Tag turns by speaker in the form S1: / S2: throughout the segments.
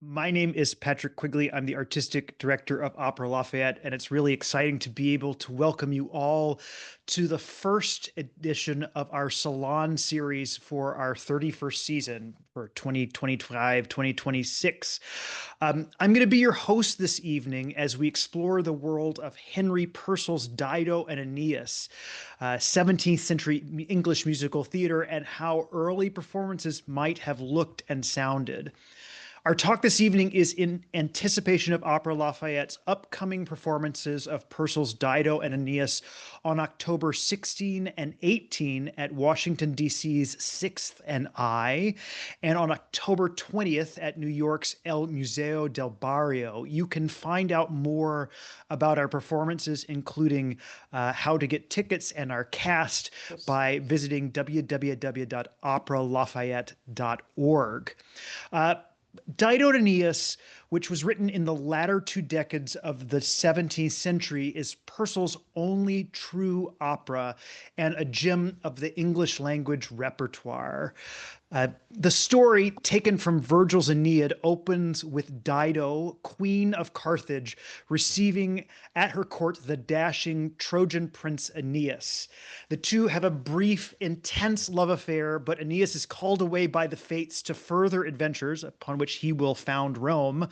S1: My name is Patrick Quigley. I'm the Artistic Director of Opera Lafayette, and it's really exciting to be able to welcome you all to the first edition of our Salon series for our 31st season for 2025-2026. I'm going to be your host this evening as we explore the world of Henry Purcell's Dido and Aeneas, 17th century English musical theater, and how early performances might have looked and sounded. Our talk this evening is in anticipation of Opera Lafayette's upcoming performances of Purcell's Dido and Aeneas on October 16 and 18 at Washington, D.C.'s Sixth and I, and on October 20th at New York's El Museo del Barrio. You can find out more about our performances, including how to get tickets and our cast, by visiting www.operalafayette.org. Dido and Aeneas, which was written in the latter two decades of the 17th century, is Purcell's only true opera and a gem of the English language repertoire. The story, taken from Virgil's Aeneid, opens with Dido, queen of Carthage, receiving at her court the dashing Trojan prince Aeneas. The two have a brief, intense love affair, but Aeneas is called away by the fates to further adventures, upon which he will found Rome,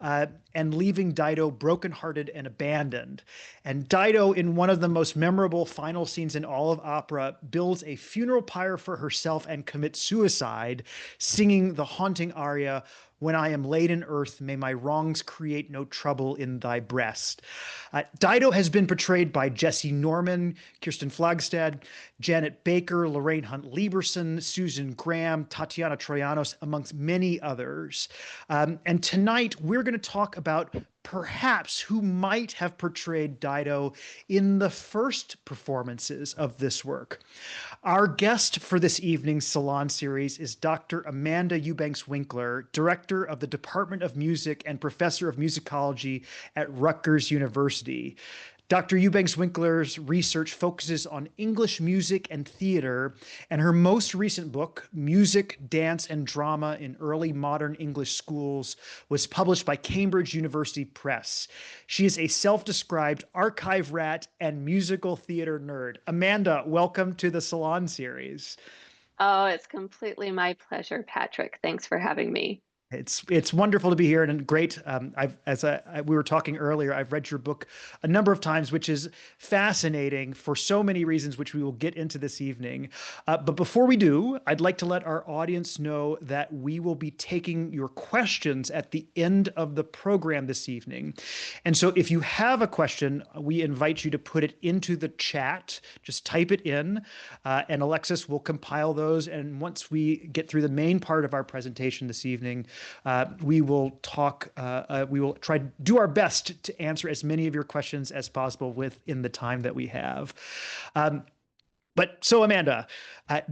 S1: and leaving Dido brokenhearted and abandoned. And Dido, in one of the most memorable final scenes in all of opera, builds a funeral pyre for herself and commits suicide, singing the haunting aria, "When I am laid in earth, may my wrongs create no trouble in thy breast." Dido has been portrayed by Jesse Norman, Kirsten Flagstad, Janet Baker, Lorraine Hunt Lieberson, Susan Graham, Tatiana Troyanos, amongst many others. And tonight we're going to talk about perhaps who might have portrayed Dido in the first performances of this work. Our guest for this evening's Salon series is Dr. Amanda Eubanks Winkler, director of the Department of Music and professor of musicology at Rutgers University. Dr. Eubanks Winkler's research focuses on English music and theater, and her most recent book, Music, Dance, and Drama in Early Modern English Schools, was published by Cambridge University Press. She is a self-described archive rat and musical theater nerd. Amanda, welcome to the Salon series.
S2: Oh, it's completely my pleasure, Patrick. Thanks for having me.
S1: It's wonderful to be here and great. We were talking earlier, I've read your book a number of times, which is fascinating for so many reasons, which we will get into this evening. But before we do, I'd like to let our audience know that we will be taking your questions at the end of the program this evening. And so if you have a question, we invite you to put it into the chat. Just type it in, and Alexis will compile those. And once we get through the main part of our presentation this evening, we will try to do our best to answer as many of your questions as possible within the time that we have. So Amanda,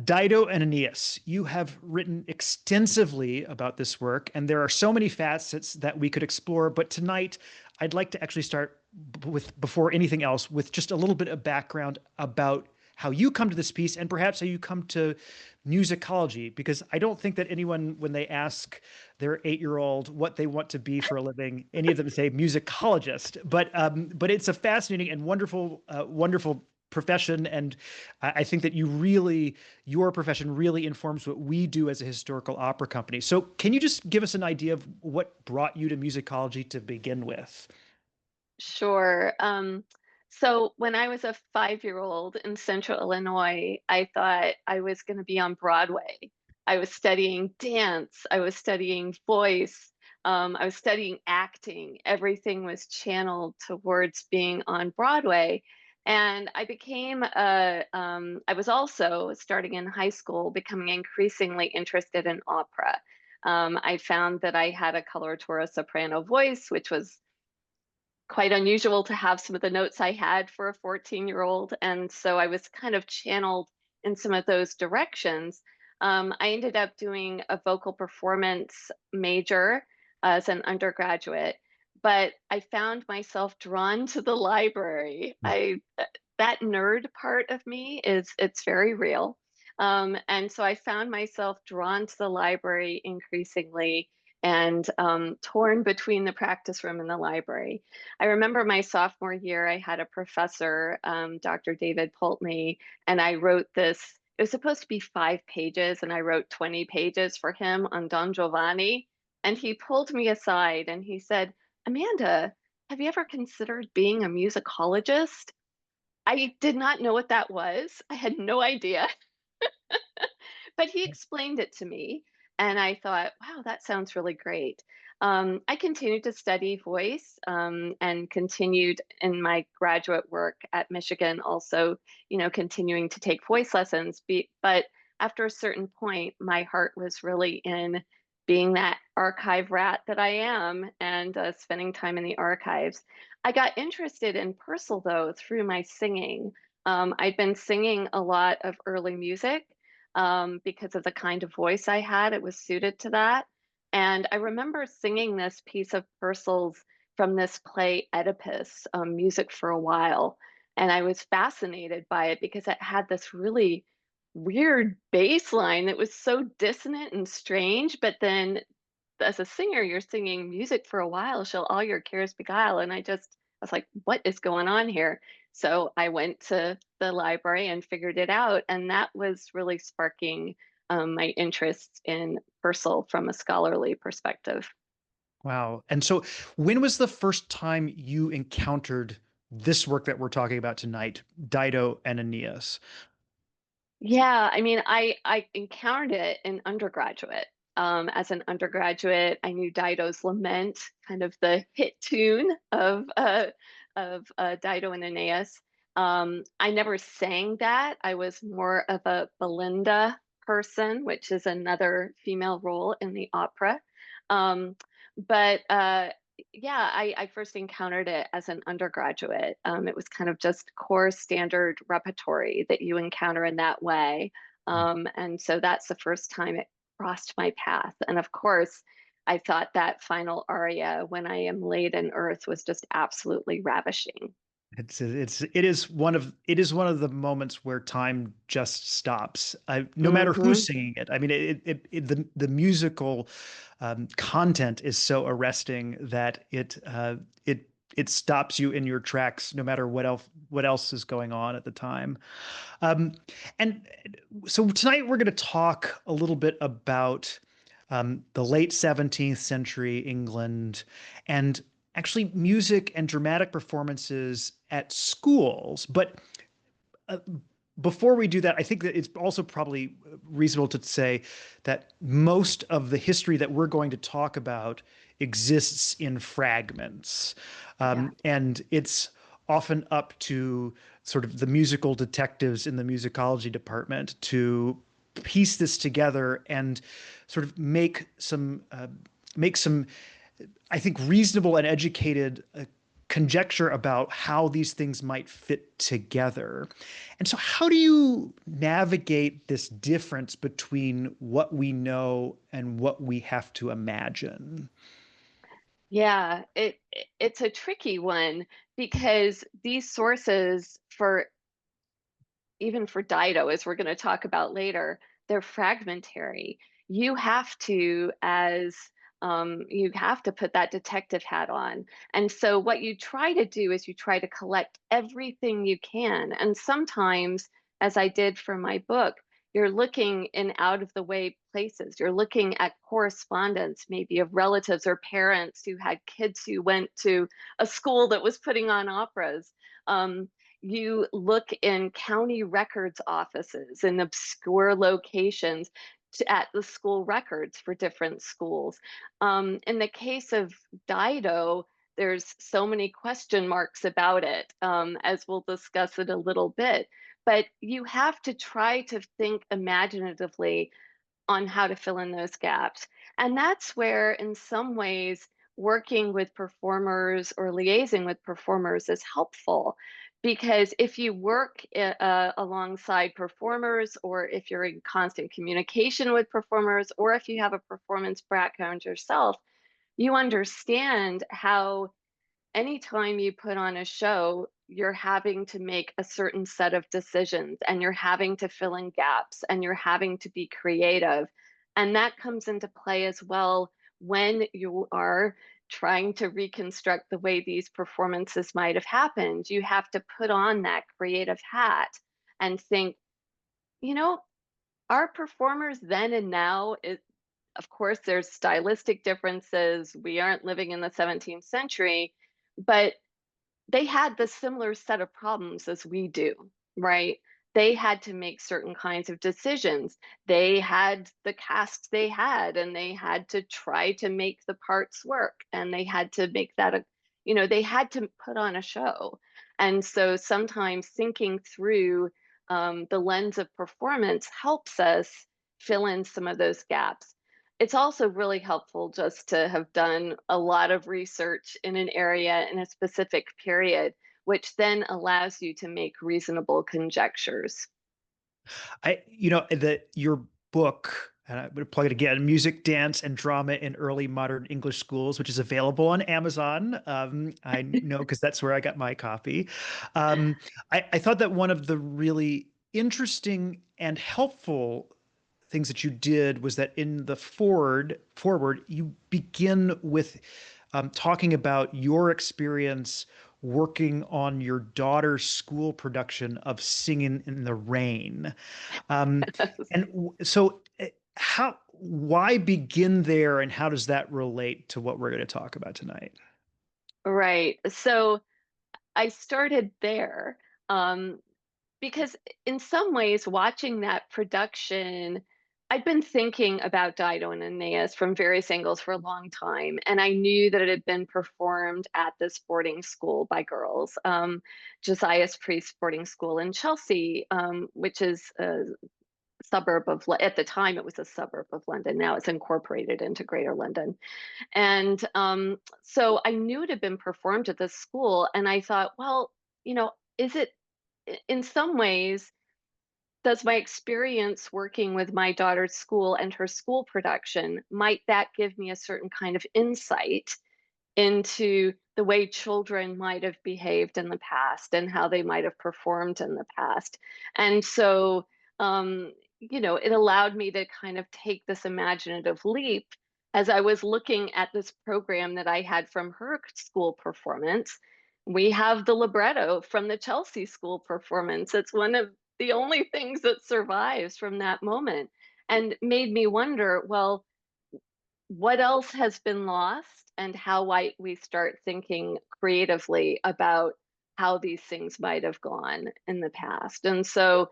S1: Dido and Aeneas, you have written extensively about this work, and there are so many facets that we could explore. But tonight, I'd like to actually start with, before anything else, with just a little bit of background about how you come to this piece and perhaps how you come to musicology, because I don't think that anyone, when they ask their 8-year-old what they want to be for a living, any of them say musicologist. But it's a fascinating and wonderful profession, and I think that your profession really informs what we do as a historical opera company. So can you just give us an idea of what brought you to musicology to begin with?
S2: Sure. So when I was a 5-year-old in Central Illinois, I thought I was going to be on Broadway. I was studying dance, I was studying voice, I was studying acting. Everything was channeled towards being on Broadway. And I was also starting in high school, becoming increasingly interested in opera. I found that I had a coloratura soprano voice, which was quite unusual to have some of the notes I had for a 14-year-old. And so I was kind of channeled in some of those directions. I ended up doing a vocal performance major as an undergraduate, but I found myself drawn to the library. That nerd part of me it's very real. And so I found myself drawn to the library increasingly and torn between the practice room and the library. I remember my sophomore year, I had a professor, Dr. David Pulteney, and I wrote this. It was supposed to be 5 pages, and I wrote 20 pages for him on Don Giovanni. And he pulled me aside and he said, Amanda, have you ever considered being a musicologist? I did not know what that was. I had no idea. But he explained it to me, and I thought, wow, that sounds really great. I continued to study voice and continued in my graduate work at Michigan, also, continuing to take voice lessons. But after a certain point, my heart was really in being that archive rat that I am and spending time in the archives. I got interested in Purcell, though, through my singing. I'd been singing a lot of early music because of the kind of voice I had. It was suited to that. And I remember singing this piece of Purcell's from this play Oedipus, music for a while. And I was fascinated by it because it had this really weird bass line that was so dissonant and strange. But then as a singer, you're singing music for a while, shall all your cares beguile. And I was like, what is going on here? So I went to the library and figured it out. And that was really sparking my interest in Purcell from a scholarly perspective.
S1: Wow. And so when was the first time you encountered this work that we're talking about tonight, Dido and Aeneas?
S2: Yeah, I mean, I encountered it in undergraduate. As an undergraduate, I knew Dido's Lament, kind of the hit tune of Dido and Aeneas. I never sang that. I was more of a Belinda person, which is another female role in the opera. Um, but yeah, I first encountered it as an undergraduate. It was kind of just core standard repertory that you encounter in that way. And so that's the first time it crossed my path. And of course, I thought that final aria, When I Am Laid in Earth, was just absolutely ravishing.
S1: It is one of the moments where time just stops. No matter
S2: Hmm.
S1: who's singing it. I mean, the musical content is so arresting that it stops you in your tracks, no matter what else is going on at the time. Um, and so tonight we're going to talk a little bit about the late 17th century England and actually music and dramatic performances at schools. But uh, before we do that, I think that it's also probably reasonable to say that most of the history that we're going to talk about exists in fragments.
S2: Yeah.
S1: And it's often up to sort of the musical detectives in the musicology department to piece this together and sort of make some I think, reasonable and educated conjecture about how these things might fit together. And so, how do you navigate this difference between what we know and what we have to imagine?
S2: Yeah, it's a tricky one because these sources for even for Dido, as we're going to talk about later, they're fragmentary. You have to, as you have to put that detective hat on. And so, what you try to do is you try to collect everything you can. And sometimes, as I did for my book, you're looking in out of the way places. You're looking at correspondence, maybe of relatives or parents who had kids who went to a school that was putting on operas. Um, you look in county records offices in obscure locations at the school records for different schools. In the case of Dido, there's so many question marks about it, as we'll discuss it a little bit. But you have to try to think imaginatively on how to fill in those gaps. And that's where, in some ways, working with performers or liaising with performers is helpful. Because if you work alongside performers, or if you're in constant communication with performers, or if you have a performance background yourself, you understand how anytime you put on a show, you're having to make a certain set of decisions and you're having to fill in gaps and you're having to be creative. And that comes into play as well when you are trying to reconstruct the way these performances might have happened, you have to put on that creative hat and think, you know, our performers then and now, of course, there's stylistic differences. We aren't living in the 17th century, but they had the similar set of problems as we do, right? They had to make certain kinds of decisions. They had the cast they had, and they had to try to make the parts work, and they had to make that a, they had to put on a show. And so sometimes thinking through the lens of performance helps us fill in some of those gaps. It's also really helpful just to have done a lot of research in an area in a specific period, which then allows you to make reasonable conjectures.
S1: Your book, and I'm going to plug it again, Music, Dance, and Drama in Early Modern English Schools, which is available on Amazon. I know because that's where I got my copy. I thought that one of the really interesting and helpful things that you did was that in the forward you begin with talking about your experience working on your daughter's school production of Singing in the Rain. Um, why begin there, and how does that relate to what we're going to talk about tonight?
S2: Right. So I started there um, because, in some ways, watching that production, I'd been thinking about Dido and Aeneas from various angles for a long time, and I knew that it had been performed at this boarding school by girls, Josiah's Priest Boarding School in Chelsea, which is a suburb of, at the time, it was a suburb of London. Now it's incorporated into Greater London. And so I knew it had been performed at this school, and I thought, well, is it in some ways, does my experience working with my daughter's school and her school production, might that give me a certain kind of insight into the way children might have behaved in the past and how they might have performed in the past? And so, it allowed me to kind of take this imaginative leap as I was looking at this program that I had from her school performance. We have the libretto from the Chelsea school performance. It's one of the only things that survives from that moment, and made me wonder, well, what else has been lost, and how might we start thinking creatively about how these things might have gone in the past? And so,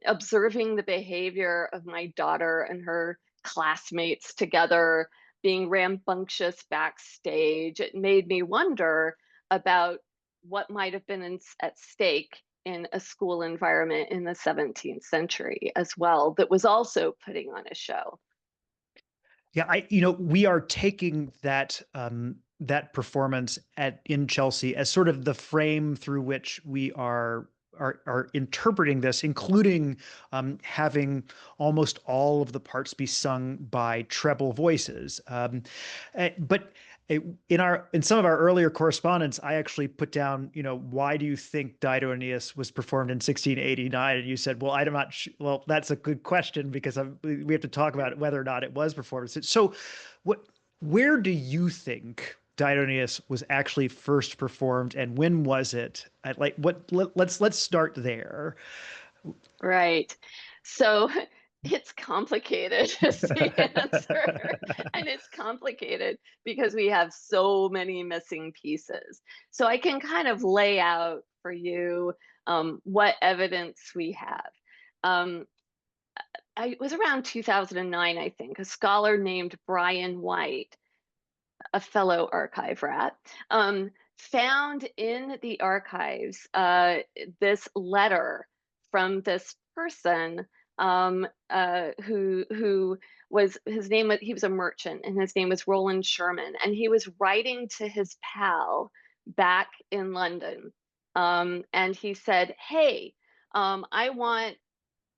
S2: observing the behavior of my daughter and her classmates together, being rambunctious backstage, it made me wonder about what might have been at stake in a school environment in the 17th century as well, that was also putting on a show.
S1: Yeah, we are taking that performance in Chelsea as sort of the frame through which we are interpreting this, including having almost all of the parts be sung by treble voices. But in some of our earlier correspondence, I actually put down, why do you think Dido and Aeneas was performed in 1689? And you said, well, I'm not. Well, that's a good question because we have to talk about whether or not it was performed. So, where do you think Dido and Aeneas was actually first performed, and when was it? Let's start there.
S2: Right. So it's complicated is the answer. And it's complicated because we have so many missing pieces. So I can kind of lay out for you what evidence we have. Um, it was around 2009, I think, a scholar named Brian White, a fellow archive rat, found in the archives this letter from this person, who was, his name, he was a merchant, and his name was Roland Sherman, and he was writing to his pal back in London, and he said, "Hey, I want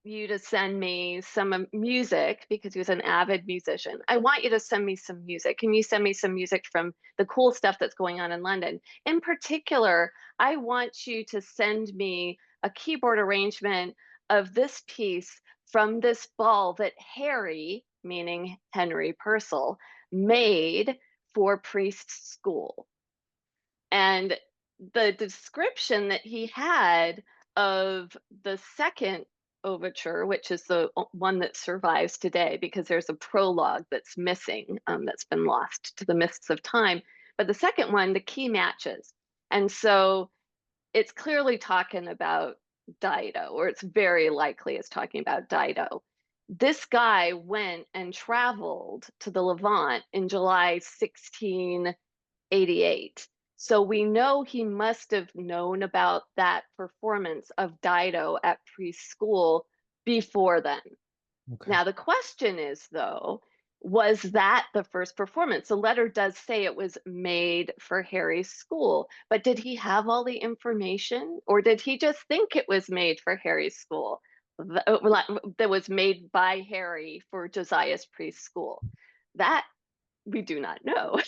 S2: you to send me some music," because he was an avid musician. "I want you to send me some music. Can you send me some music from the cool stuff that's going on in London? In particular, I want you to send me a keyboard arrangement of this piece from this ball that Harry, meaning Henry Purcell, made for priest's school. And the description that he had of the second overture, which is the one that survives today, because there's a prologue that's missing, that's been lost to the mists of time. But the second one, the key matches. And so it's clearly talking about Dido, or it's very likely it's talking about Dido. This guy went and traveled to the Levant in July 1688. So we know he must have known about that performance of Dido at preschool before then.
S1: Okay.
S2: Now, the question is, though, was that the first performance? The letter does say it was made for Harry's school, but did he have all the information, or did he just think it was made for Harry's school? That was made by Harry for Josiah's preschool. That we do not know.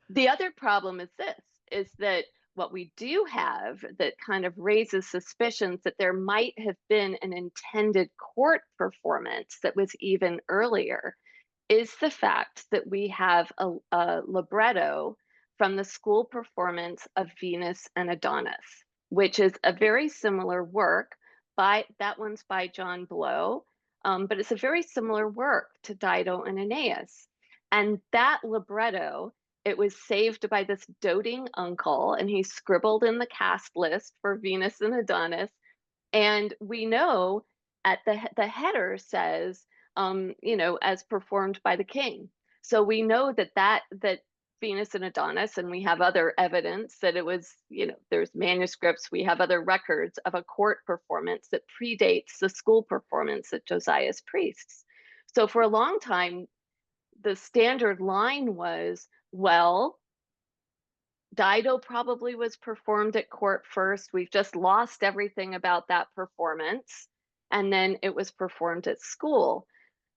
S2: The other problem is this, is that what we do have that kind of raises suspicions that there might have been an intended court performance that was even earlier is the fact that we have a libretto from the school performance of Venus and Adonis, which is a very similar work. That one's by John Blow, but it's a very similar work to Dido and Aeneas. And that libretto, it was saved by this doting uncle, and he scribbled in the cast list for Venus and Adonis. And we know at the header says, as performed by the king. So we know that Venus and Adonis, and we have other evidence that it was, there's manuscripts, we have other records of a court performance that predates the school performance at Josiah's priests. So for a long time, the standard line was, well, Dido probably was performed at court first. We've just lost everything about that performance. And then it was performed at school,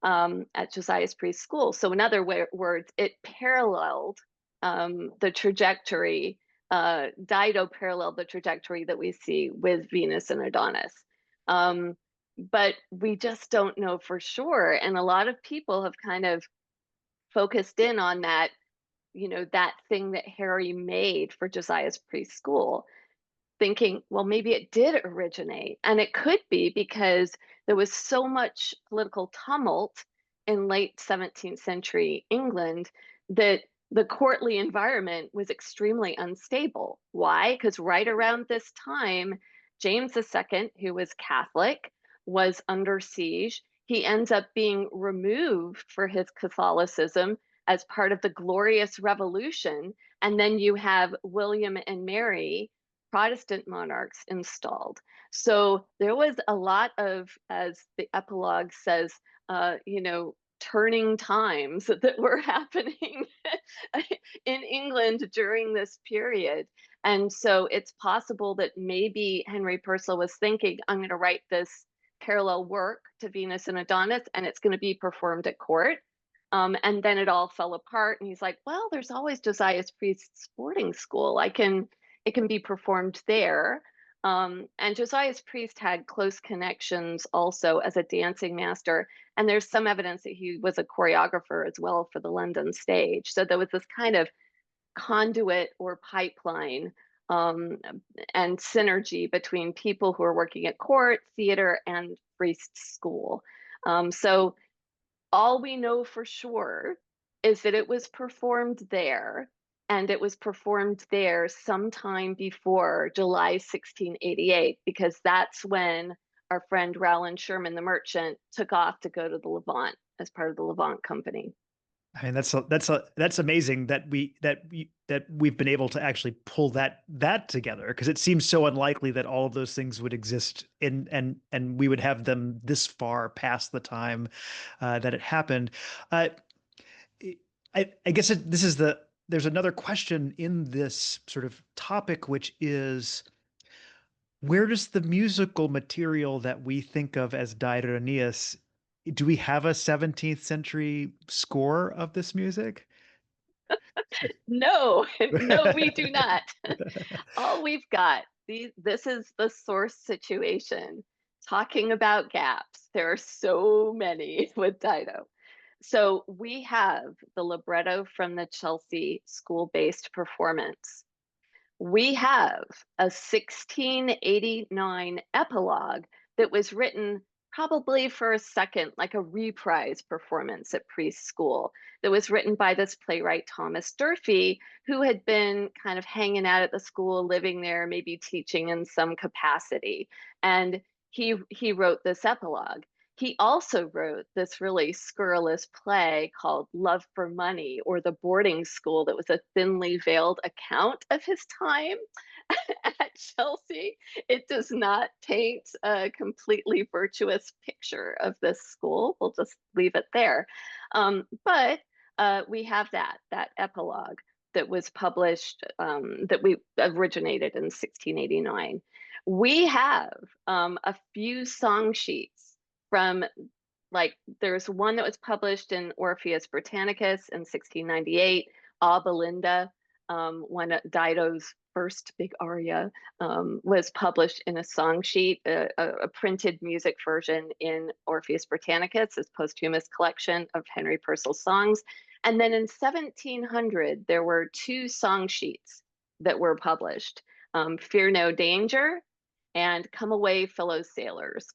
S2: at Josiah's preschool. So, in other words, it paralleled the trajectory. Dido paralleled the trajectory that we see with Venus and Adonis. But we just don't know for sure. And a lot of people have kind of focused in on that, that thing that Harry made for Josiah's preschool, thinking, well, maybe it did originate. And it could be because there was so much political tumult in late 17th century England that the courtly environment was extremely unstable. Why? Because right around this time, James II, who was Catholic, was under siege. He ends up being removed for his Catholicism as part of the Glorious Revolution. And then you have William and Mary, Protestant monarchs, installed. So there was a lot of, as the epilogue says, turning times that were happening in England during this period. And so it's possible that maybe Henry Purcell was thinking, I'm going to write this parallel work to Venus and Adonis, and it's going to be performed at court. And then it all fell apart. And he's like, well, there's always Josiah's Priest's boarding school. It can be performed there. And Josiah's Priest had close connections also as a dancing master. And there's some evidence that he was a choreographer as well for the London stage. So there was this kind of conduit or pipeline and synergy between people who are working at court, theater, and priest school. So all we know for sure is that it was performed there, and it was performed there sometime before July 1688, because that's when our friend Rowland Sherman the merchant took off to go to the Levant as part of the Levant Company.
S1: I mean, that's amazing that we've been able to actually pull that together, because it seems so unlikely that all of those things would exist and we would have them this far past the time that it happened. Uh, I guess there's another question in this sort of topic, which is, where does the musical material that we think of as Dido and Aeneas, do we have a 17th century score of this music?
S2: No, no, we do not. All we've got, this is the source situation, talking about gaps. There are so many with Dido. So we have the libretto from the Chelsea school-based performance. We have a 1689 epilogue that was written probably for a second, like a reprise performance at preschool, that was written by this playwright, Thomas Durfee, who had been kind of hanging out at the school, living there, maybe teaching in some capacity. And he wrote this epilogue. He also wrote this really scurrilous play called Love for Money, or The Boarding School, that was a thinly veiled account of his time at Chelsea. It does not paint a completely virtuous picture of this school. We'll just leave it there. But we have that epilogue that was published, that we originated in 1689. We have a few song sheets from, like, there's one that was published in Orpheus Britannicus in 1698, A Belinda, one of Dido's first big aria, was published in a song sheet, a printed music version in Orpheus Britannicus, his posthumous collection of Henry Purcell songs. And then in 1700, there were two song sheets that were published, Fear No Danger and Come Away, Fellow Sailors.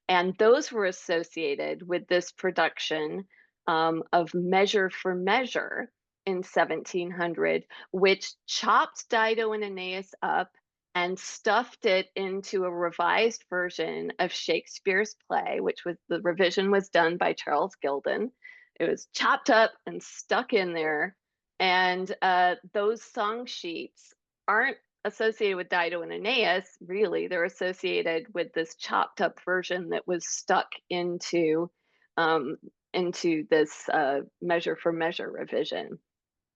S2: And those were associated with this production of Measure for Measure in 1700, which chopped Dido and Aeneas up and stuffed it into a revised version of Shakespeare's play, which was, the revision was done by Charles Gilden. It was chopped up and stuck in there. And those song sheets aren't associated with Dido and Aeneas, really. They're associated with this chopped up version that was stuck into this Measure for Measure revision.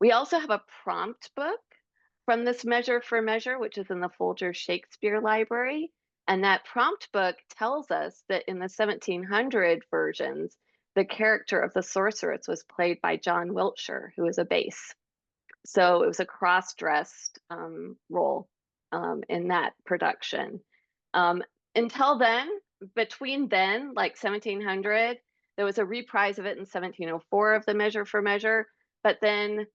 S2: We also have a prompt book from this Measure for Measure, which is in the Folger Shakespeare Library. And that prompt book tells us that in the 1700 versions, the character of the sorceress was played by John Wiltshire, who was a bass. So it was a cross-dressed role in that production. Until then, between then, like 1700, there was a reprise of it in 1704 of the Measure for Measure. But then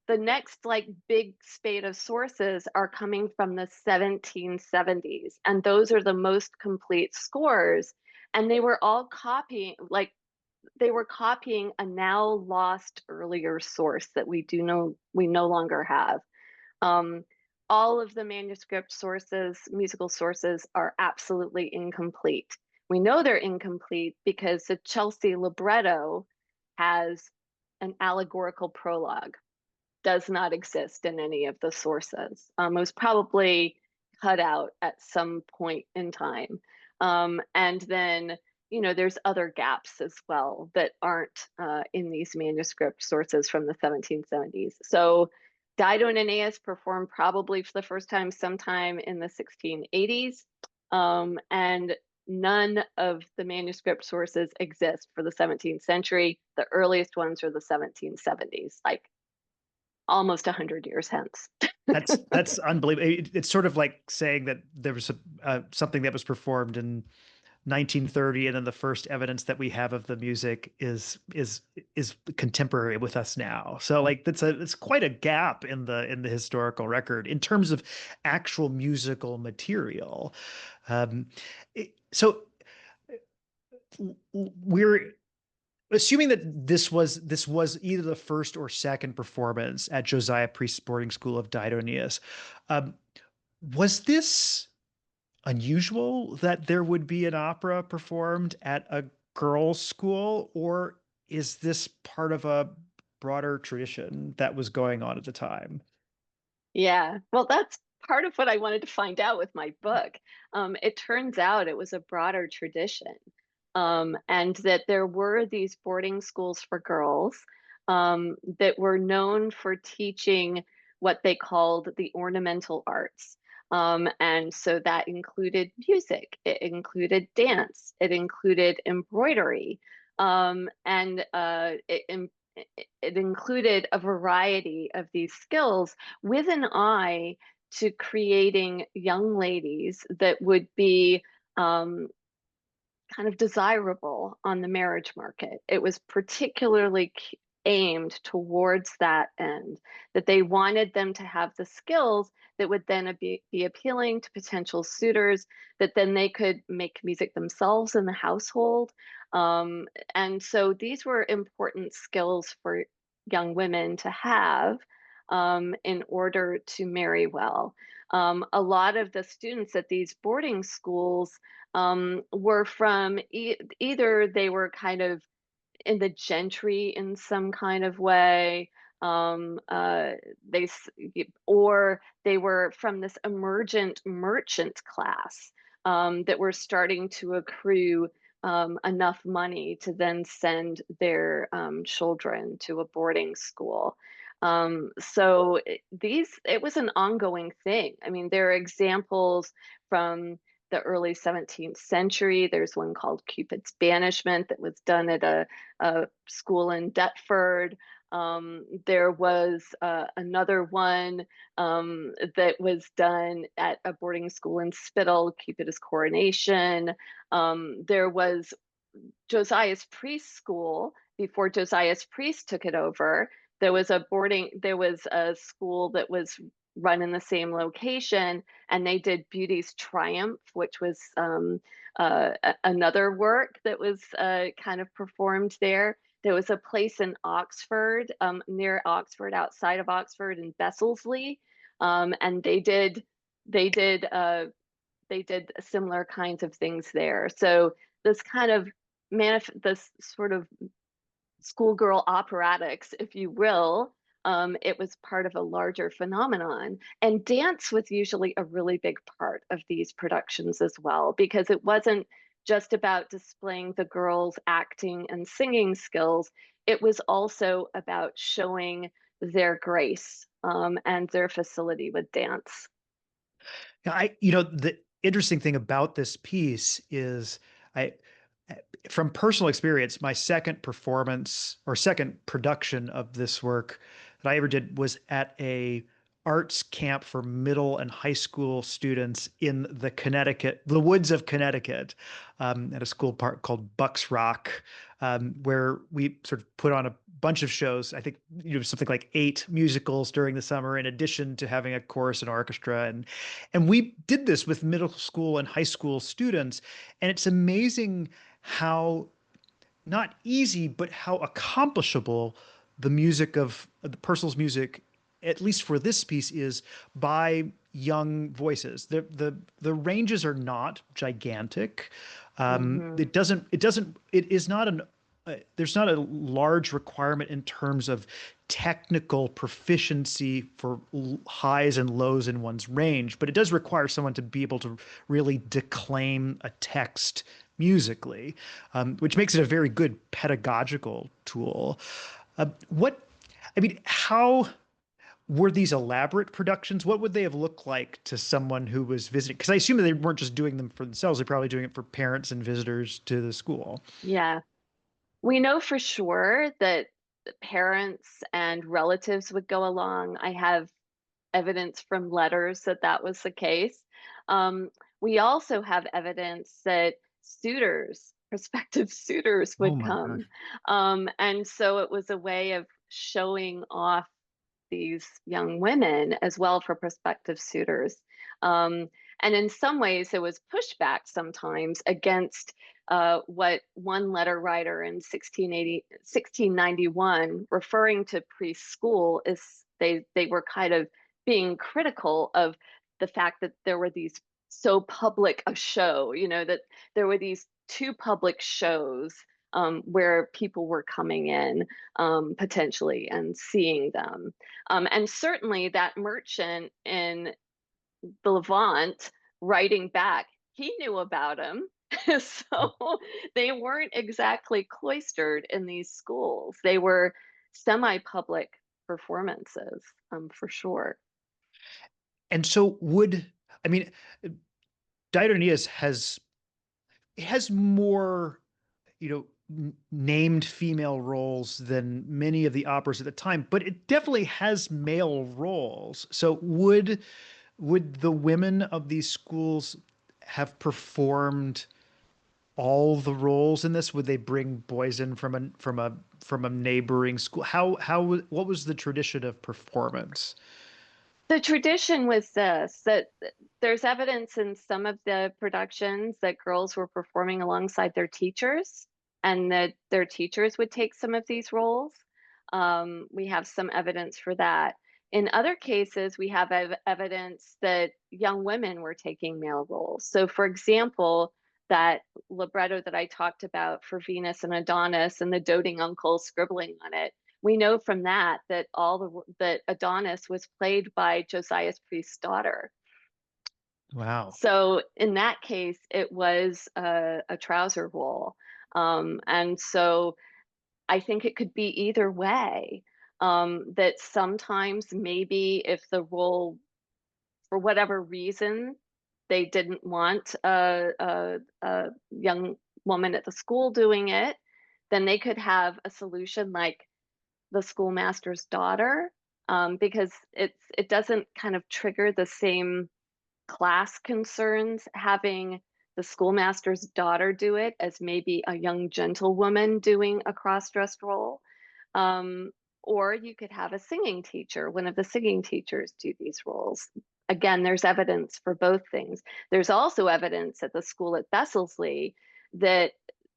S2: the next like big spate of sources are coming from the 1770s, and those are the most complete scores. And they were all copying, like, they were copying a now lost earlier source that we no longer have. All of the manuscript sources, musical sources, are absolutely incomplete. We know they're incomplete because the Chelsea libretto has an allegorical prologue. Does not exist in any of the sources. It was probably cut out at some point in time. And then, there's other gaps as well that aren't in these manuscript sources from the 1770s. So Dido and Aeneas performed probably for the first time sometime in the 1680s. And none of the manuscript sources exist for the 17th century. The earliest ones are the 1770s, like almost 100 years hence.
S1: That's unbelievable. It's sort of like saying that there was something that was performed in 1930, and then the first evidence that we have of the music is contemporary with us now. So like it's quite a gap in the historical record in terms of actual musical material. So we're assuming that this was either the first or second performance at Josiah Priest's boarding school of Dido and Aeneas. Was this unusual that there would be an opera performed at a girls' school, or is this part of a broader tradition that was going on at the time?
S2: Yeah, well, that's part of what I wanted to find out with my book. It turns out it was a broader tradition, and that there were these boarding schools for girls that were known for teaching what they called the ornamental arts. And so that included music, it included dance, it included embroidery, and it included a variety of these skills with an eye to creating young ladies that would be um, kind of desirable on the marriage market. It was particularly aimed towards that end, that they wanted them to have the skills that would then be appealing to potential suitors, that then they could make music themselves in the household. Um, and so these were important skills for young women to have in order to marry well. A lot of the students at these boarding schools were from either they were kind of in the gentry in some kind of way, they or they were from this emergent merchant class that were starting to accrue enough money to then send their children to a boarding school. So it was an ongoing thing. I mean, there are examples from the early 17th century. There's one called Cupid's Banishment that was done at a school in Deptford. There was another one that was done at a boarding school in Spittle, Cupid's Coronation. There was Josiah's Priest School before Josiah's Priest took it over. There was a school that was run in the same location, and they did Beauty's Triumph, which was another work that was kind of performed there. There was a place in Oxford, near Oxford, outside of Oxford, in Besselsley, and they did they did similar kinds of things there. So this kind of this sort of schoolgirl operatics, if you will, it was part of a larger phenomenon. And dance was usually a really big part of these productions as well, because it wasn't just about displaying the girls' acting and singing skills, it was also about showing their grace and their facility with dance.
S1: The interesting thing about this piece is I, from personal experience, my second performance or second production of this work that I ever did was at a arts camp for middle and high school students in the woods of Connecticut, at a school park called Bucks Rock, where we sort of put on a bunch of shows. I think something like 8 musicals during the summer, in addition to having a chorus and orchestra, and we did this with middle school and high school students, and it's amazing how not easy, but how accomplishable the music of the Purcell's music, at least for this piece, is by young voices. The ranges are not gigantic.
S2: Hmm.
S1: It is not there's not a large requirement in terms of technical proficiency for highs and lows in one's range, but it does require someone to be able to really declaim a text musically, which makes it a very good pedagogical tool. What, I mean, how were these elaborate productions? What would they have looked like to someone who was visiting? Because I assume that they weren't just doing them for themselves; they're probably doing it for parents and visitors to the school.
S2: Yeah. We know for sure that parents and relatives would go along. I have evidence from letters that that was the case. Um, we also have evidence that prospective suitors
S1: Oh
S2: would
S1: my gosh.
S2: come. And so it was a way of showing off these young women as well for prospective suitors. Um, and in some ways, there was pushback sometimes against what one letter writer in 1691, referring to preschool, is they were kind of being critical of the fact that there were these so public a show, that there were these 2 public shows where people were coming in potentially and seeing them. And certainly that merchant in the Levant writing back, he knew about him. So they weren't exactly cloistered in these schools. They were semi-public performances, for sure.
S1: And so I mean, Dido and Aeneas has more, named female roles than many of the operas at the time, but it definitely has male roles. So would the women of these schools have performed all the roles in this? Would they bring boys in from a neighboring school? What was the tradition of performance?
S2: The tradition was this, that there's evidence in some of the productions that girls were performing alongside their teachers and that their teachers would take some of these roles. We have some evidence for that. In other cases, we have evidence that young women were taking male roles. So, for example, that libretto that I talked about for Venus and Adonis and the doting uncle scribbling on it, we know from that that that Adonis was played by Josiah's priest's daughter.
S1: Wow.
S2: So in that case, it was a trouser role, and so I think it could be either way. That sometimes maybe if the role, for whatever reason, they didn't want a young woman at the school doing it, then they could have a solution like the schoolmaster's daughter, because it doesn't kind of trigger the same class concerns having the schoolmaster's daughter do it as maybe a young gentlewoman doing a cross-dressed role. Um, or you could have a singing teacher, one of the singing teachers do these roles. Again, there's evidence for both things. There's also evidence at the school at Besselsley that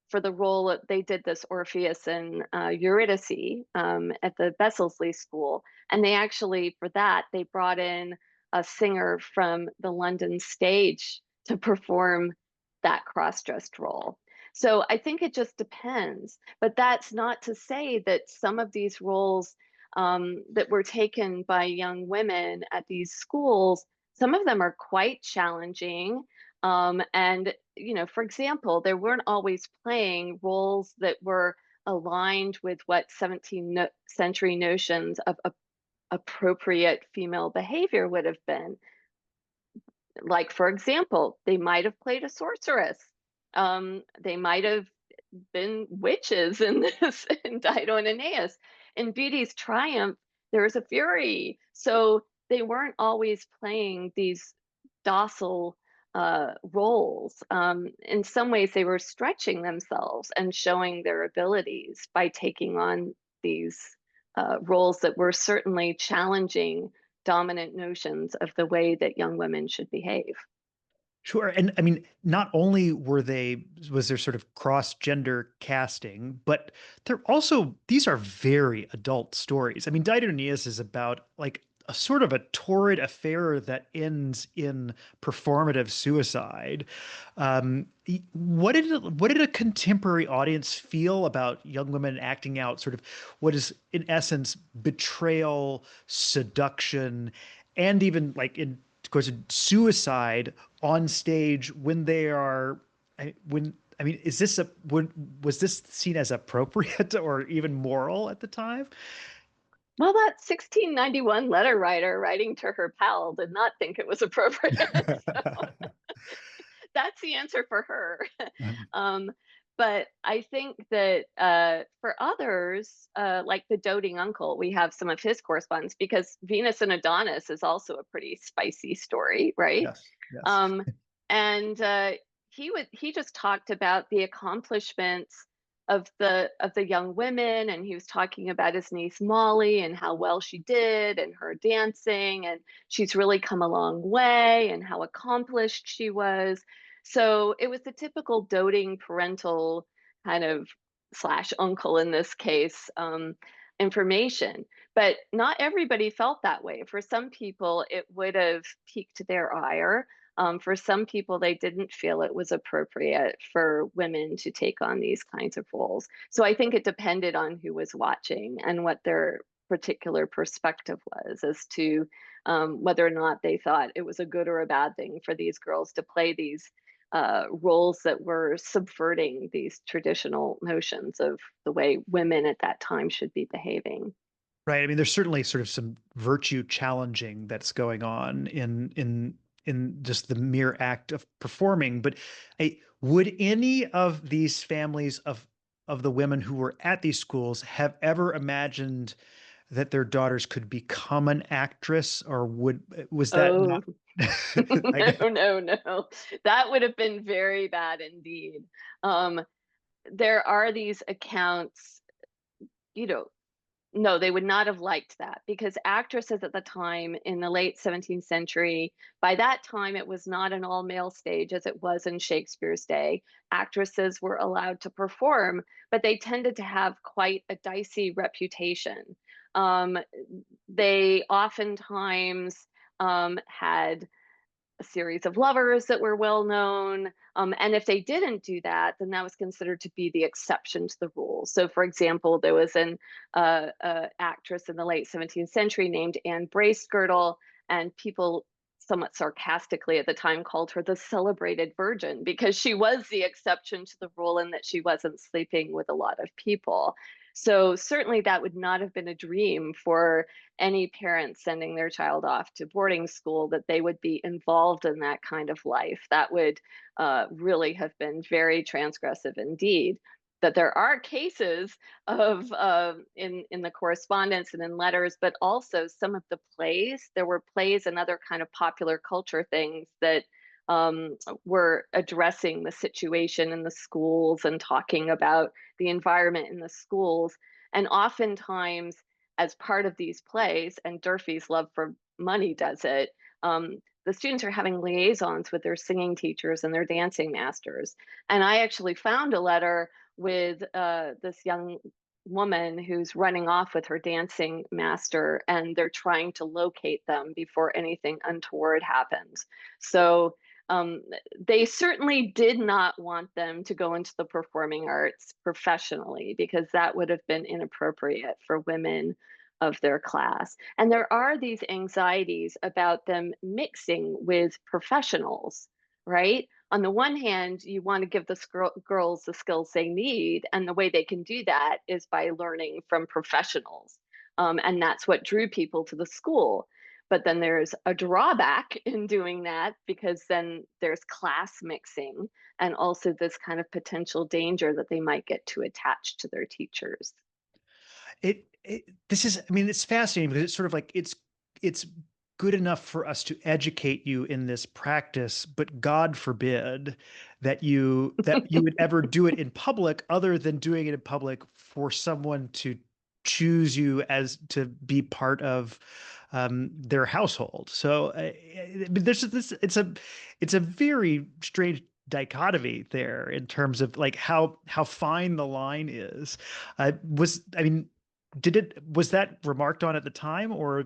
S2: for the role they did this Orpheus and Eurydice at the Besselsley School, and they actually for that they brought in a singer from the London stage to perform that cross-dressed role. So I think it just depends, but that's not to say that some of these roles that were taken by young women at these schools, some of them are quite challenging. And, you know, for example, they weren't always playing roles that were aligned with what 17th century notions of appropriate female behavior would have been. Like, for example, they might have played a sorceress. They might have been witches in this in Dido and Aeneas. In Beauty's Triumph, there was a fury. So they weren't always playing these docile roles. In some ways, they were stretching themselves and showing their abilities by taking on these roles that were certainly challenging dominant notions of the way that young women should behave.
S1: Sure. And I mean, not only was there sort of cross-gender casting, but they're also, these are very adult stories. I mean, Dido and Aeneas is about like a sort of a torrid affair that ends in performative suicide. What did a contemporary audience feel about young women acting out sort of what is in essence betrayal, seduction, and even like in of course suicide on stage when they are when I mean, was this seen as appropriate or even moral at the time?
S2: Well, that 1691 letter writer writing to her pal did not think it was appropriate. That's the answer for her. um, but I think that for others, like the doting uncle, we have some of his correspondence because Venus and Adonis is also a pretty spicy story, right?
S1: Yes, yes.
S2: Um, and he just talked about the accomplishments of the young women, and he was talking about his niece Molly and how well she did and her dancing, and she's really come a long way and how accomplished she was. So it was the typical doting parental kind of slash uncle in this case information. But not everybody felt that way. For some people, it would have piqued their ire. For some people, they didn't feel it was appropriate for women to take on these kinds of roles. So I think it depended on who was watching and what their particular perspective was as to whether or not they thought it was a good or a bad thing for these girls to play these roles that were subverting these traditional notions of the way women at that time should be behaving.
S1: Right. I mean, there's certainly sort of some virtue challenging that's going on in just the mere act of performing. But would any of these families of the women who were at these schools have ever imagined that their daughters could become an actress, or was that
S2: Oh,
S1: not? I,
S2: no, no, no. That would have been very bad indeed. Um, there are these accounts, you know, no, they would not have liked that because actresses at the time in the late 17th century, by that time, it was not an all male stage as it was in Shakespeare's day. Actresses were allowed to perform, but they tended to have quite a dicey reputation. Um, they oftentimes had a series of lovers that were well known. And if they didn't do that, then that was considered to be the exception to the rule. So, for example, there was an actress in the late 17th century named Anne Bracegirdle, and people somewhat sarcastically at the time called her the celebrated virgin because she was the exception to the rule in that she wasn't sleeping with a lot of people. So certainly that would not have been a dream for any parent sending their child off to boarding school, that they would be involved in that kind of life. That would really have been very transgressive indeed. That there are cases of in the correspondence and in letters, but also some of the plays. There were plays and other kind of popular culture things that were addressing the situation in the schools and talking about the environment in the schools. And oftentimes, as part of these plays, and Durfee's love for money does it, the students are having liaisons with their singing teachers and their dancing masters. And I actually found a letter with this young woman who's running off with her dancing master, and they're trying to locate them before anything untoward happens. So um, they certainly did not want them to go into the performing arts professionally because that would have been inappropriate for women of their class. And there are these anxieties about them mixing with professionals, right? On the one hand, you want to give the girls the skills they need, and the way they can do that is by learning from professionals. And that's what drew people to the school. But then there's a drawback in doing that because then there's class mixing and also this kind of potential danger that they might get too attached to their teachers.
S1: this is, I mean, it's fascinating because it's sort of like it's good enough for us to educate you in this practice, but God forbid that you would ever do it in public, other than doing it in public for someone to choose you as to be part of their household. So there's this, it's a very strange dichotomy there in terms of like how fine the line is. I mean, was that remarked on at the time, or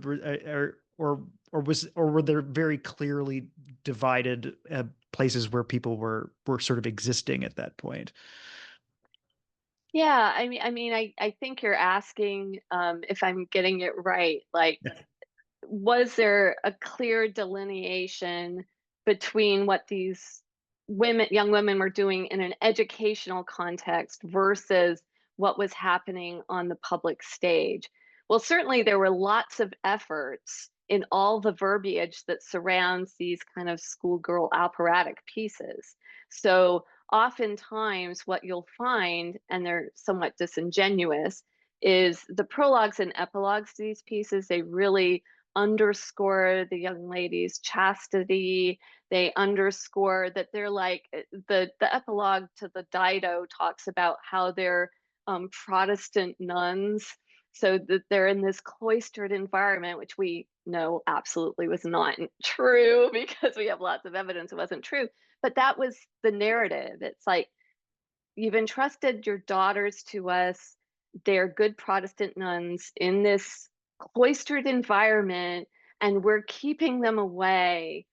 S1: were there very clearly divided places where people were sort of existing at that point?
S2: Yeah, I think you're asking if I'm getting it right. Like, was there a clear delineation between what these young women were doing in an educational context versus what was happening on the public stage? Well, certainly there were lots of efforts in all the verbiage that surrounds these kind of schoolgirl operatic pieces. So oftentimes what you'll find, and they're somewhat disingenuous, is the prologues and epilogues to these pieces, they really underscore the young lady's chastity. They underscore that they're like the epilogue to the Dido talks about how they're Protestant nuns, so that they're in this cloistered environment, which we know absolutely was not true because we have lots of evidence it wasn't true. But that was the narrative. It's like, you've entrusted your daughters to us. They're good Protestant nuns in this cloistered environment, and we're keeping them away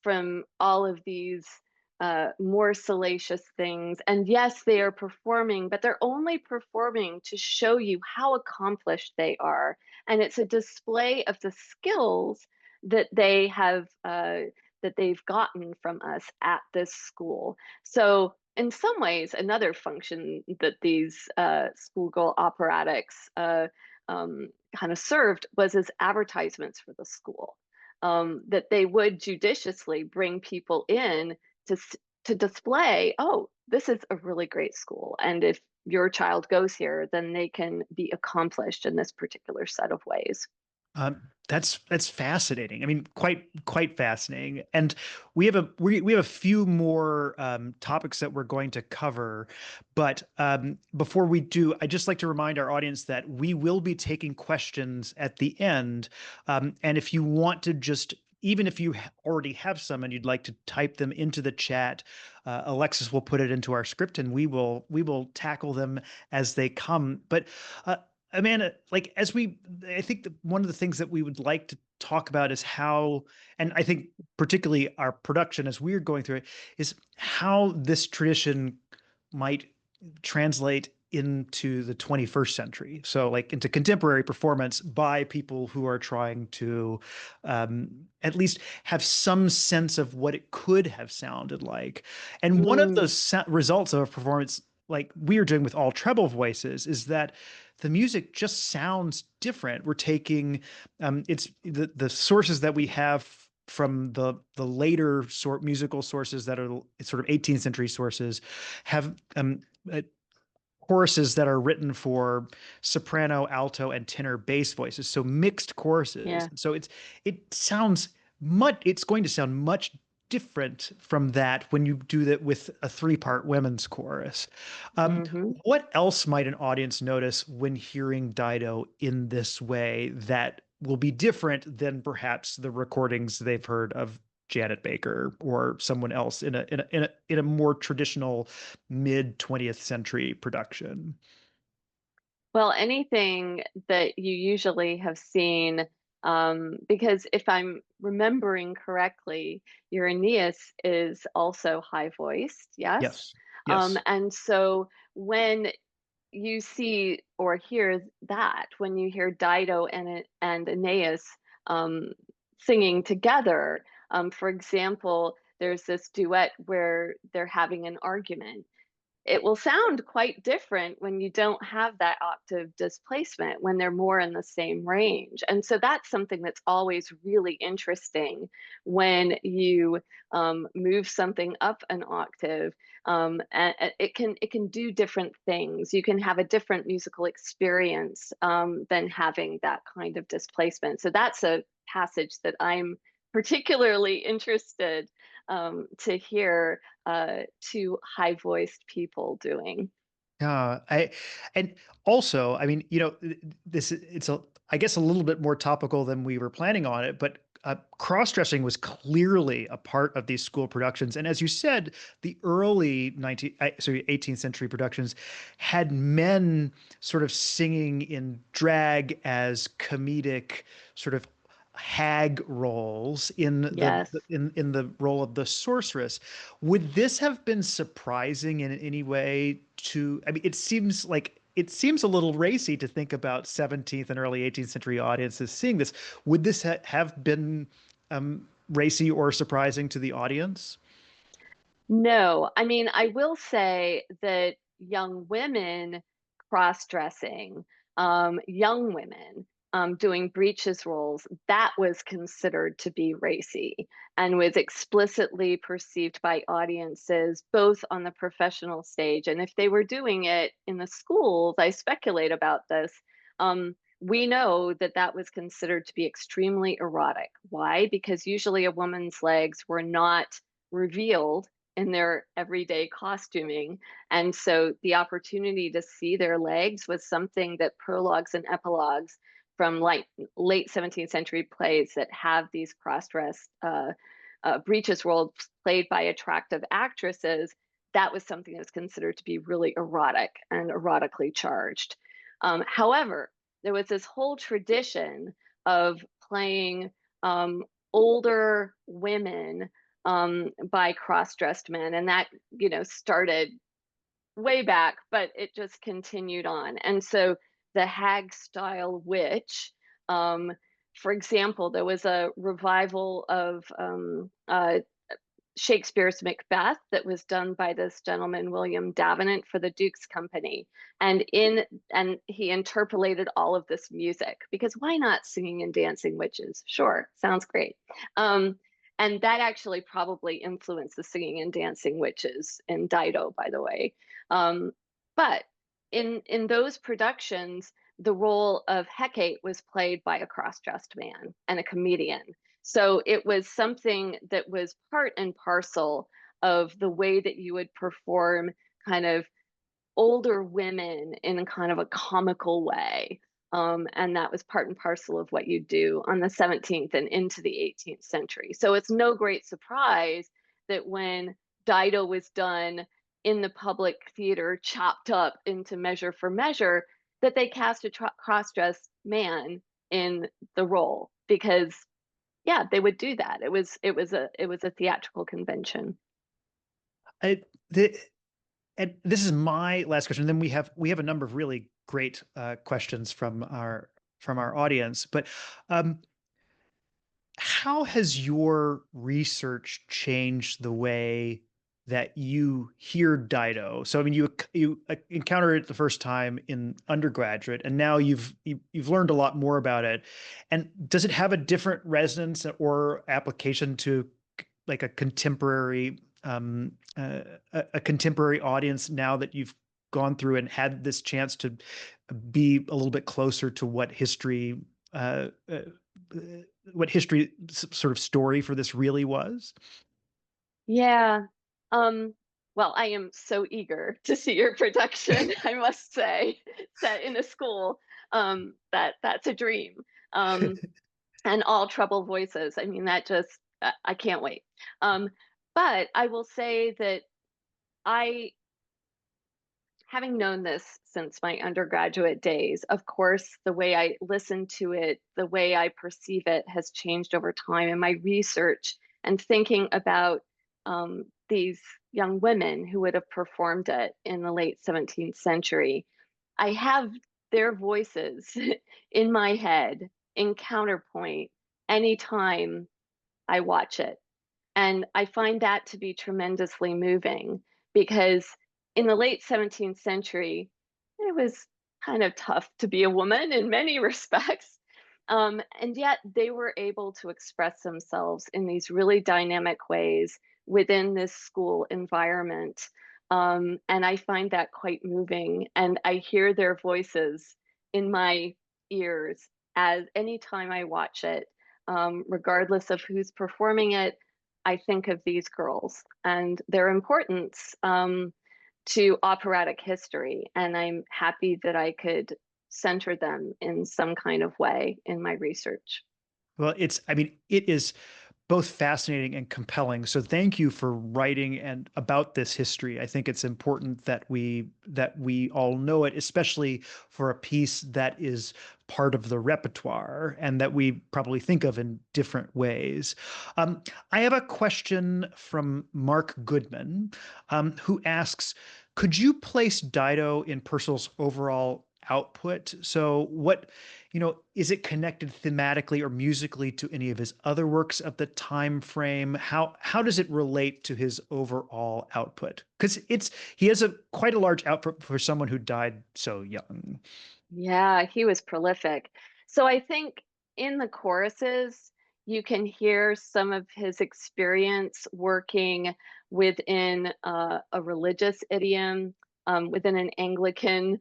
S2: from all of these more salacious things. And yes, they are performing, but they're only performing to show you how accomplished they are. And it's a display of the skills that they have. That they've gotten from us at this school. So in some ways, another function that these schoolgirl operatics kind of served was as advertisements for the school. That they would judiciously bring people in to to display, oh, this is a really great school, and if your child goes here, then they can be accomplished in this particular set of ways.
S1: That's fascinating. I mean, quite fascinating. And we have a few more topics that we're going to cover, but before we do, I'd just like to remind our audience that we will be taking questions at the end. And if you want to just even if you already have some and you'd like to type them into the chat, Alexis will put it into our script and we will tackle them as they come. But Amanda, like I think one of the things that we would like to talk about is how, and I think particularly our production as we're going through it, is how this tradition might translate into the 21st century. So, like into contemporary performance by people who are trying to at least have some sense of what it could have sounded like. And one of
S2: Mm,
S1: those results of a performance, like we are doing with all treble voices, is that the music just sounds different. We're taking it's the sources that we have from the later musical sources that are sort of 18th century sources have choruses that are written for soprano, alto, and tenor bass voices. So mixed choruses.
S2: yeah.
S1: So it's going to sound much different from that when you do that with a three-part women's chorus.
S2: Hmm.
S1: What else might an audience notice when hearing Dido in this way that will be different than perhaps the recordings they've heard of Janet Baker or someone else in a more traditional mid 20th century production?
S2: Well, anything that you usually have seen, because if I'm remembering correctly, your Aeneas is also high voiced, yes?
S1: Yes. Yes.
S2: And so when you see or hear that, when you hear Dido and Aeneas um, singing together, for example, there's this duet where they're having an argument. It will sound quite different when you don't have that octave displacement, when they're more in the same range. And so that's something that's always really interesting when you move something up an octave. And it can do different things. You can have a different musical experience than having that kind of displacement. So that's a passage that I'm particularly interested to hear two high voiced people doing.
S1: I and also, I mean, it's I guess a little bit more topical than we were planning on it, but cross-dressing was clearly a part of these school productions. And as you said, the early 18th century productions had men sort of singing in drag as comedic sort of hag roles in
S2: Yes.
S1: in the role of the sorceress. Would this have been surprising in any way to, I mean, it seems a little racy to think about 17th and early 18th century audiences seeing this. Would this have been racy or surprising to the audience?
S2: No, I mean, I will say that young women cross-dressing, young women doing breeches roles, that was considered to be racy and was explicitly perceived by audiences both on the professional stage. And if they were doing it in the schools, I speculate about this. We know that that was considered to be extremely erotic. Why? Because usually a woman's legs were not revealed in their everyday costuming. And so the opportunity to see their legs was something that prologues and epilogues from like late 17th century plays that have these cross-dressed breeches roles played by attractive actresses, that was something that was considered to be really erotic and erotically charged. However, there was this whole tradition of playing older women by cross-dressed men, and that started way back, but it just continued on. And so the hag style witch, um, for example, there was a revival of Shakespeare's Macbeth that was done by this gentleman William Davenant for the Duke's Company, and he interpolated all of this music because why not singing and dancing witches? Sure, sounds great. Um, and that actually probably influenced the singing and dancing witches in Dido, by the way. Um, but in those productions, the role of Hecate was played by a cross-dressed man and a comedian. So it was something that was part and parcel of the way that you would perform kind of older women in a kind of a comical way. And that was part and parcel of what you do on the 17th and into the 18th century. So it's no great surprise that when Dido was done in the public theater, chopped up into Measure for Measure, that they cast a cross-dressed man in the role because, yeah, they would do that. It was a theatrical convention.
S1: I, the, and this is my last question. Then we have a number of really great questions from our audience. But um, how has your research changed the way that you hear Dido? So I mean, you encountered it the first time in undergraduate, and now you've learned a lot more about it. And does it have a different resonance or application to like a contemporary audience now that you've gone through and had this chance to be a little bit closer to uh, uh, what history sort of story for this really was?
S2: Yeah. Um, well, I am so eager to see your production, I must say, set in a school. That's a dream. Um, and all trouble voices. I mean, that just I can't wait. Um, but I will say that I having known this since my undergraduate days, of course, the way I listen to it, the way I perceive it has changed over time. And my research and thinking about these young women who would have performed it in the late 17th century, I have their voices in my head in counterpoint anytime I watch it. And I find that to be tremendously moving because in the late 17th century, it was kind of tough to be a woman in many respects. And yet they were able to express themselves in these really dynamic ways within this school environment. And I find that quite moving. And I hear their voices in my ears as anytime I watch it, regardless of who's performing it. I think of these girls and their importance to operatic history. And I'm happy that I could center them in some kind of way in my research.
S1: Well, I mean, it is both fascinating and compelling. So thank you for writing and about this history. I think it's important that we all know it, especially for a piece that is part of the repertoire and that we probably think of in different ways. I have a question from Mark Goodman, who asks, could you place Dido in Purcell's overall output? So is it connected thematically or musically to any of his other works of the time frame? How does it relate to his overall output? Because he has a quite a large output for someone who died so young.
S2: Yeah, he was prolific. So I think in the choruses, you can hear some of his experience working within a religious idiom, within an Anglican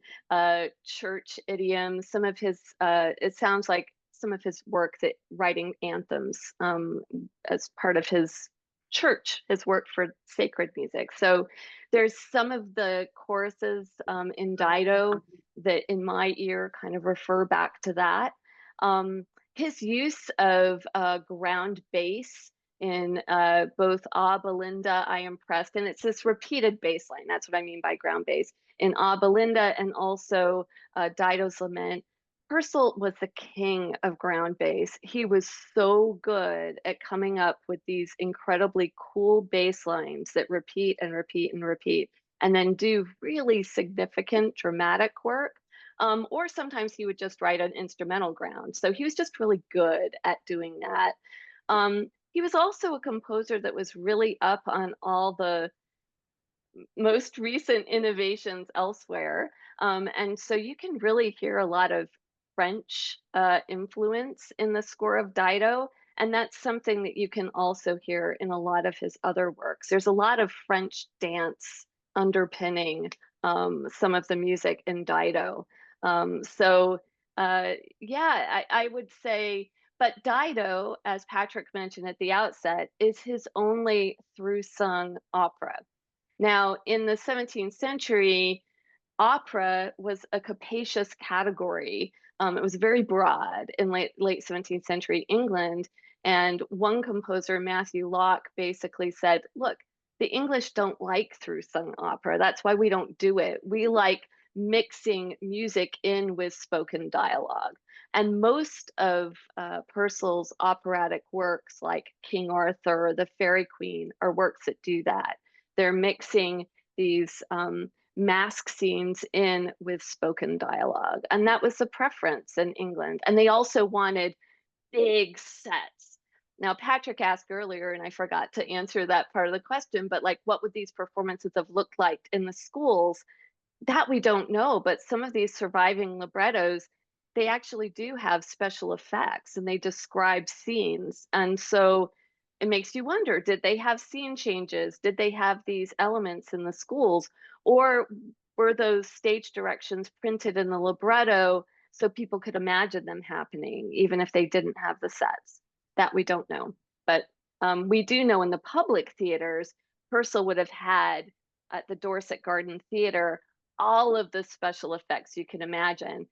S2: church idiom. It sounds like some of his work that writing anthems as part of his church, his work for sacred music. So there's some of the choruses in Dido that in my ear kind of refer back to that. His use of ground bass in both Ah Belinda, I Am Pressed, and it's this repeated bass line. That's what I mean by ground bass. In Ah Belinda and also Dido's Lament, Purcell was the king of ground bass. He was so good at coming up with these incredibly cool bass lines that repeat and repeat and repeat and then do really significant dramatic work. Or sometimes he would just write an instrumental ground. So he was just really good at doing that. He was also a composer that was really up on all the most recent innovations elsewhere. And so you can really hear a lot of French influence in the score of Dido. And that's something that you can also hear in a lot of his other works. There's a lot of French dance underpinning some of the music in Dido. So yeah, I would say, but Dido, as Patrick mentioned at the outset, is his only through-sung opera. Now, in the 17th century, opera was a capacious category. It was very broad in late 17th century England. And one composer, Matthew Locke, basically said, look, the English don't like through sung opera. That's why we don't do it. We like mixing music in with spoken dialogue. And most of Purcell's operatic works, like King Arthur or The Fairy Queen, are works that do that. They're mixing these mask scenes in with spoken dialogue. And that was the preference in England. And they also wanted big sets. Now, Patrick asked earlier, and I forgot to answer that part of the question, but like, what would these performances have looked like in the schools? That we don't know, but some of these surviving librettos, they actually do have special effects and they describe scenes. And so it makes you wonder, did they have scene changes? Did they have these elements in the schools? Or were those stage directions printed in the libretto so people could imagine them happening, even if they didn't have the sets? That we don't know. But we do know in the public theaters, Purcell would have had at the Dorset Garden Theatre all of the special effects you can imagine.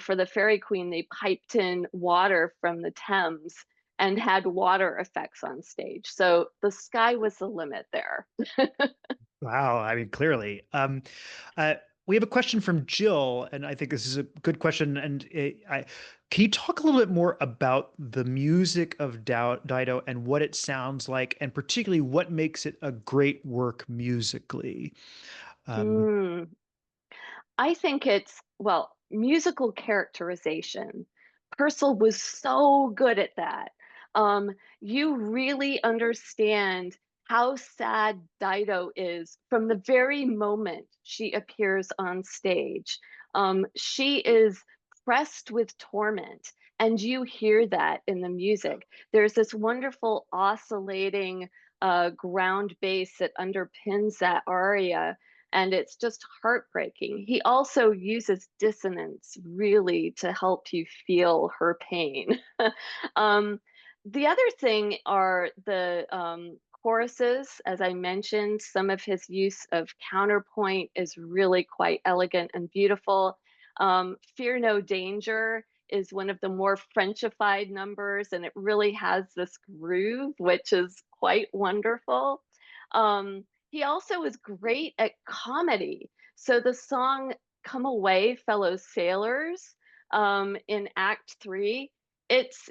S2: For the Fairy Queen, they piped in water from the Thames and had water effects on stage. So the sky was the limit there.
S1: Wow, I mean, clearly. Uh, we have a question from Jill, and I think this is a good question. And can you talk a little bit more about the music of Dido and what it sounds like, and particularly what makes it a great work musically? Um,
S2: Hmm. I think it's, well, musical characterization. Purcell was so good at that. You really understand how sad Dido is from the very moment she appears on stage. She is pressed with torment, and you hear that in the music. There's this wonderful oscillating ground bass that underpins that aria, and it's just heartbreaking. He also uses dissonance really to help you feel her pain. um, the other thing are the choruses. As I mentioned, some of his use of counterpoint is really quite elegant and beautiful. Fear No Danger is one of the more Frenchified numbers, and it really has this groove, which is quite wonderful. He also is great at comedy. So the song Come Away, Fellow Sailors, in Act 3, it's,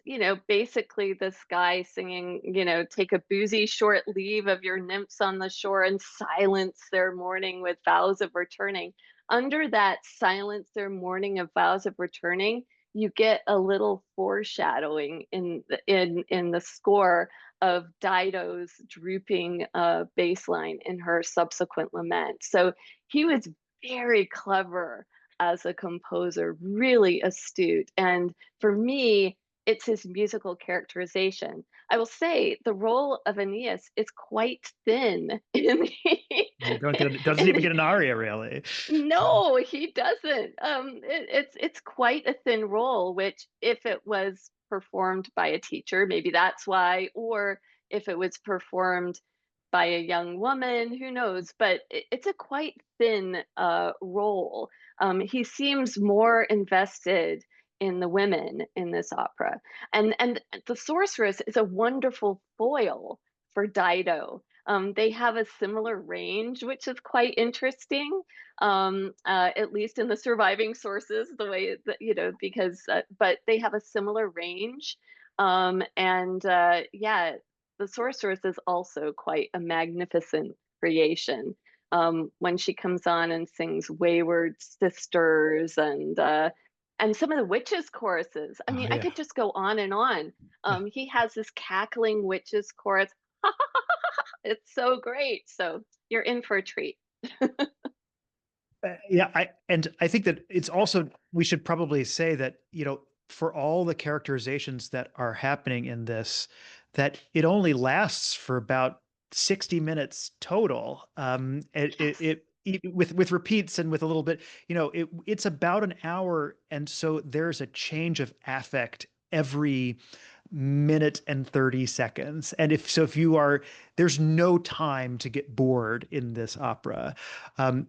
S2: basically this guy singing, take a boozy short leave of your nymphs on the shore and silence their mourning with vows of returning. Under that silence their mourning of vows of returning, you get a little foreshadowing in the score of Dido's drooping bass line in her subsequent lament. So he was very clever as a composer, really astute. And for me, it's his musical characterization. I will say the role of Aeneas is quite thin in
S1: you don't get, doesn't even get an aria, really.
S2: no, he doesn't. It's quite a thin role, which if it was performed by a teacher, maybe that's why, or if it was performed by a young woman, who knows? But it's a quite thin role. He seems more invested in the women in this opera, and the sorceress is a wonderful foil for Dido. They have a similar range, which is quite interesting, at least in the surviving sources, the way that, because, but they have a similar range. And yeah, the sorceress is also quite a magnificent creation. When she comes on and sings Wayward Sisters and some of the witches choruses. I
S1: Oh,
S2: mean, I
S1: yeah.
S2: could just go on and on. He has this cackling witches chorus. It's so great. So you're in for a treat.
S1: Yeah, I think that it's also, we should probably say that, for all the characterizations that are happening in this, that it only lasts for about 60 minutes total.
S2: Yes.
S1: with repeats and with a little bit, it's about an hour, and so there's a change of affect every minute and 30 seconds. And if you are, there's no time to get bored in this opera.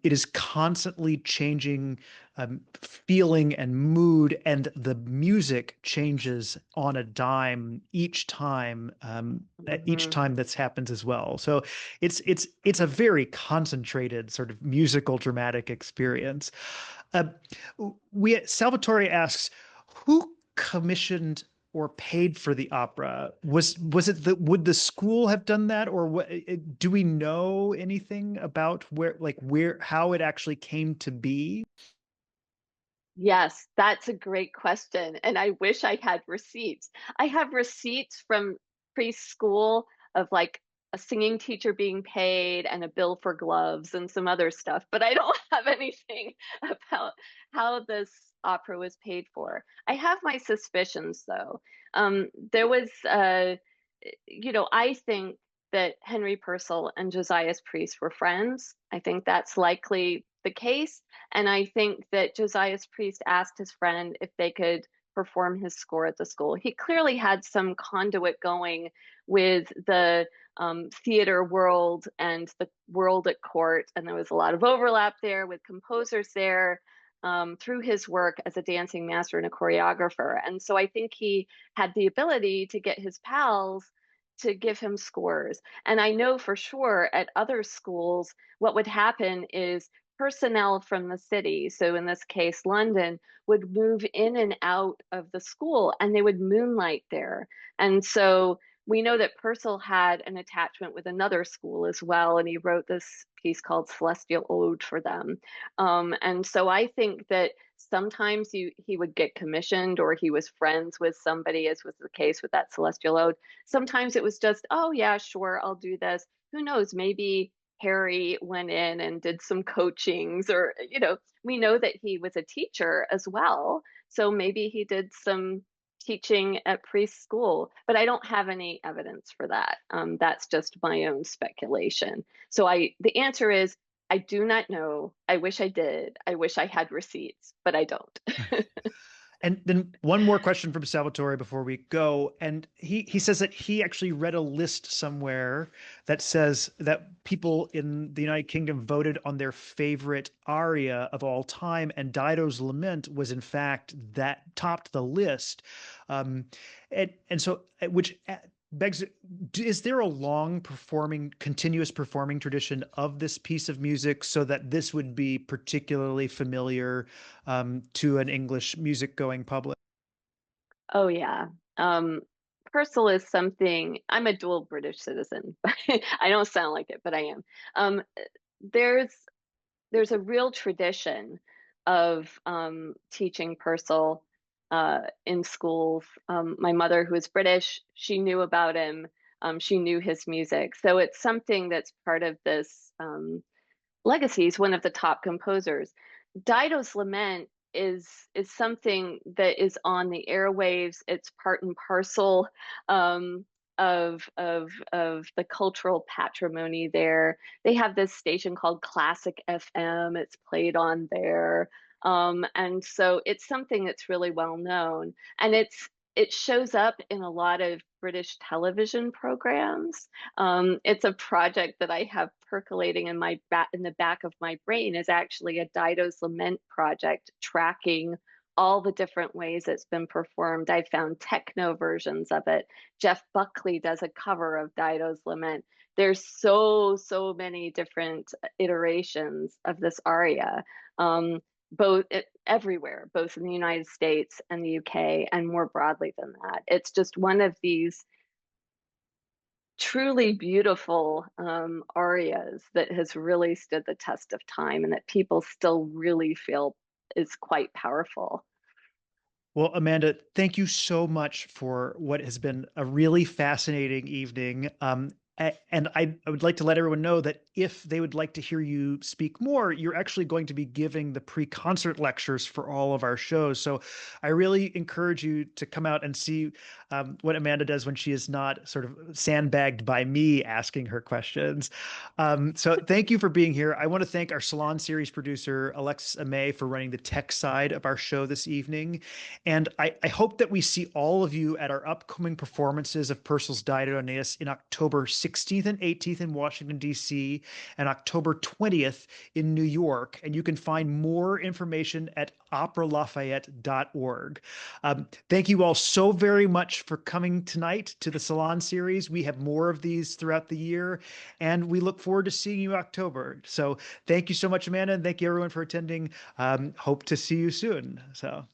S1: It is constantly changing feeling and mood, and the music changes on a dime each
S2: Mhm.
S1: time that's happens as well. So it's a very concentrated sort of musical dramatic experience. Uh, we Salvatore asks, who commissioned or paid for the opera? Was it would the school have done that, or what? Do we know anything about where how it actually came to be?
S2: Yes, that's a great question. And I wish I had receipts. I have receipts from preschool of like a singing teacher being paid and a bill for gloves and some other stuff, but I don't have anything about how this opera was paid for. I have my suspicions though. There was, I think that Henry Purcell and Josiah's Priest were friends. I think that's likely the case. And I think that Josiah's Priest asked his friend if they could perform his score at the school. He clearly had some conduit going with the theater world and the world at court. And there was a lot of overlap there with composers there through his work as a dancing master and a choreographer. And so I think he had the ability to get his pals to give him scores. And I know for sure at other schools, what would happen is personnel from the city, so in this case, London, would move in and out of the school and they would moonlight there. And so we know that Purcell had an attachment with another school as well, and he wrote this piece called Celestial Ode for them. And so I think that sometimes he would get commissioned or he was friends with somebody, as was the case with that Celestial Ode. Sometimes it was just, oh, yeah, sure, I'll do this. Who knows? Maybe Harry went in and did some coachings, or, we know that he was a teacher as well. So maybe he did some teaching at preschool, but I don't have any evidence for that. That's just my own speculation. So the answer is I do not know. I wish I did. I wish I had receipts, but I don't.
S1: And then one more question from Salvatore before we go. And he says that he actually read a list somewhere that says that people in the United Kingdom voted on their favorite aria of all time, and Dido's Lament was in fact that topped the list. And so which begs, is there a long continuous performing tradition of this piece of music so that this would be particularly familiar to an English music going public?
S2: Oh, yeah. Purcell is something, I'm a dual British citizen. I don't sound like it, but I am. There's there's a real tradition of teaching Purcell in schools. My mother, who is British, she knew about him. She knew his music. So it's something that's part of this legacy. He's one of the top composers. Dido's Lament is something that is on the airwaves. It's part and parcel of the cultural patrimony there. They have this station called Classic FM. It's played on there. And so it's something that's really well known. And it shows up in a lot of British television programs. It's a project that I have percolating in the back of my brain, is actually a Dido's Lament project tracking all the different ways it's been performed. I found techno versions of it. Jeff Buckley does a cover of Dido's Lament. There's so many different iterations of this aria. Everywhere, both in the United States and the UK, and more broadly than that. It's just one of these truly beautiful arias that has really stood the test of time and that people still really feel is quite powerful.
S1: Well, Amanda, thank you so much for what has been a really fascinating evening. And I would like to let everyone know that if they would like to hear you speak more, you're actually going to be giving the pre-concert lectures for all of our shows. So I really encourage you to come out and see what Amanda does when she is not sort of sandbagged by me asking her questions. So thank you for being here. I want to thank our Salon series producer, Alexis Amay, for running the tech side of our show this evening. And I hope that we see all of you at our upcoming performances of Purcell's Dido and Aeneas in October 16th and 18th in Washington, D.C., and October 20th in New York. And you can find more information at operalafayette.org. Thank you all so very much for coming tonight to the Salon series. We have more of these throughout the year, and we look forward to seeing you in October. So thank you so much, Amanda, and thank you everyone for attending. Hope to see you soon. So.